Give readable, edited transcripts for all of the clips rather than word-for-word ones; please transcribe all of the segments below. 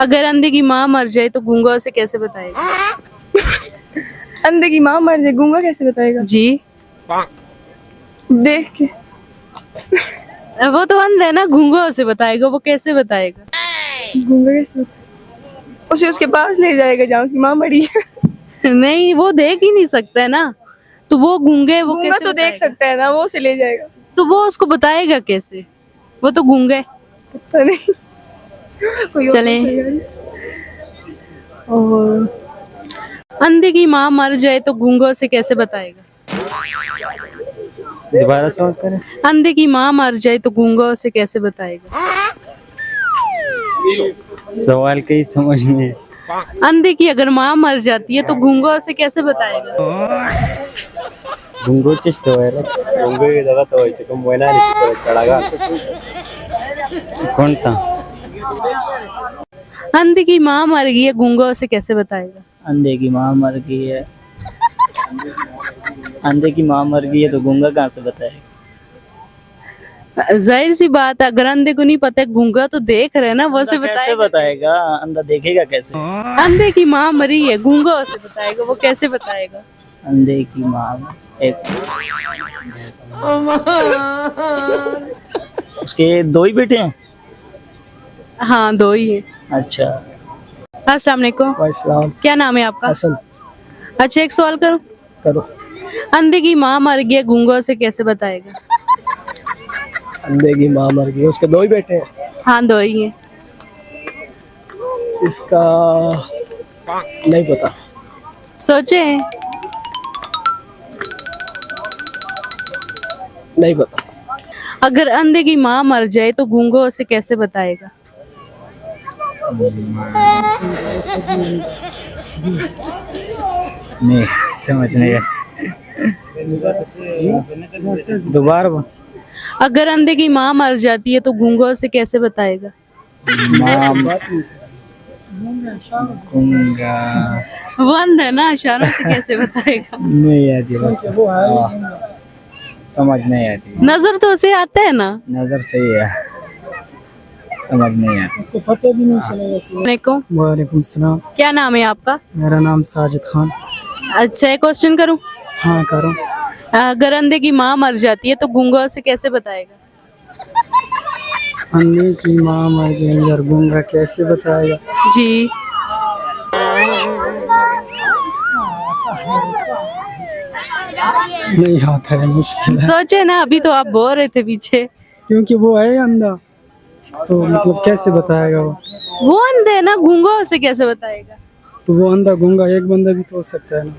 अगर अंधे की माँ मर जाए तो गूंगा उसे कैसे बताएगा? अंधे की माँ मर जाए, गूंगा कैसे बताएगा? जी, देख के। वो तो अंध है ना, गूंगा उसे बताएगा, वो कैसे बताएगा? गूंगा कैसे बताएगा? उसे उसके पास ले जाएगा जहाँ उसकी माँ मरी है। नहीं, वो देख ही नहीं सकता है ना, तो वो गूंगे, वो गूंगा कैसे तो देख बताएगा? सकता है ना, वो उसे ले जाएगा। तो वो उसको बताएगा कैसे? वो तो गूंगा है। पता नहीं। कोई और चलें। पूछेगा नहीं। और अंधे की माँ मर जाए तो गूंगा उसे कैसे बताएगा? दोबारा सवाल करें। अंधे की माँ मर जाए तो गूंगा उसे कैसे बताएगा? सवाल कहीं समझ नहीं। अंधे की अगर माँ मर जाती है तो गूंगा उसे कैसे बताएगा? गुंगो चेस्ट व्हायला गुंगो ये जगह तो है चिकन बुएना नहीं चढ़ागा कौन था? अंधे की माँ मर गई है, गूंगा उसे कैसे बताएगा? अंधे की माँ मर गई है। अंधे की माँ मर गई है तो गूंगा कहाँ से बताएगा? जाहिर सी बात है, अगर अंधे को नहीं पता है, गूंगा तो देख रहे हैं ना, वो उसे कैसे बताएगा। बताएगा? अंधा देखेगा कैसे? अंधे की माँ मरी है, गूंगा उसे बताएगा, वो कैसे बताएगा? अंधे की माँ एक उसके दो ही बेटे हैं। हाँ, दो ही है। अच्छा, अस्सलाम वालेकुम, वालेकुम क्या नाम है आपका? हसन। अच्छा, एक सवाल करूं? करो। अंधे की माँ मर गई है, गूंगा उसे कैसे बताएगा? अंधे की माँ मर गई, उसके दो ही बेटे हैं। हाँ, दो ही है। इसका नहीं पता। सोचे? नहीं पता। अगर अंधे की माँ मर जाए तो गूंगा उसे कैसे बताएगा? नहीं समझ नहीं आया। दोबारा अगर अंधे की माँ मर जाती है तो गूंगा उसे कैसे बताएगा? माँ गूंगा वो अंध है ना, इशारों से कैसे बताएगा? नहीं आती बस। समझ नहीं आती। नजर तो उसे आता है ना। नजर सही है, समझ नहीं आती। उसको पता भी नहीं चलेगा। वालेकुम, वालेकुम सलाम। क्या नाम है आपका? मेरा नाम साजिद खान। अच्छा, एक क्वेश्चन करूं? हाँ करो। अगर अंधे की माँ मर जाती है तो गूंगा उसे कैसे बताएगा? अंधे की माँ मर जाएगी और गूंगा कैसे बताएगा? जी, नहीं आता है, मुश्किल है। सोचे ना, अभी तो आप बोल रहे थे पीछे। क्योंकि वो है अंधा, तो मतलब कैसे बताएगा वो? वो अंधे है ना, गूंगा उसे कैसे बताएगा? तो वो अंधा गूंगा एक बंदा भी तो हो सकता है ना।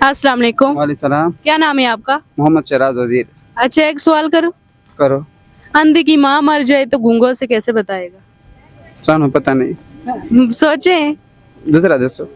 अस्सलाम वालेकुम, वालेकुम सलाम। क्या नाम है आपका? मोहम्मद शराज वजीर। अच्छा, एक सवाल करूं? करो। अंधे की माँ मर जाए तो गूंगा उसे कैसे बताएगा? सानू पता नहीं, सोचे? दूसरा दसो।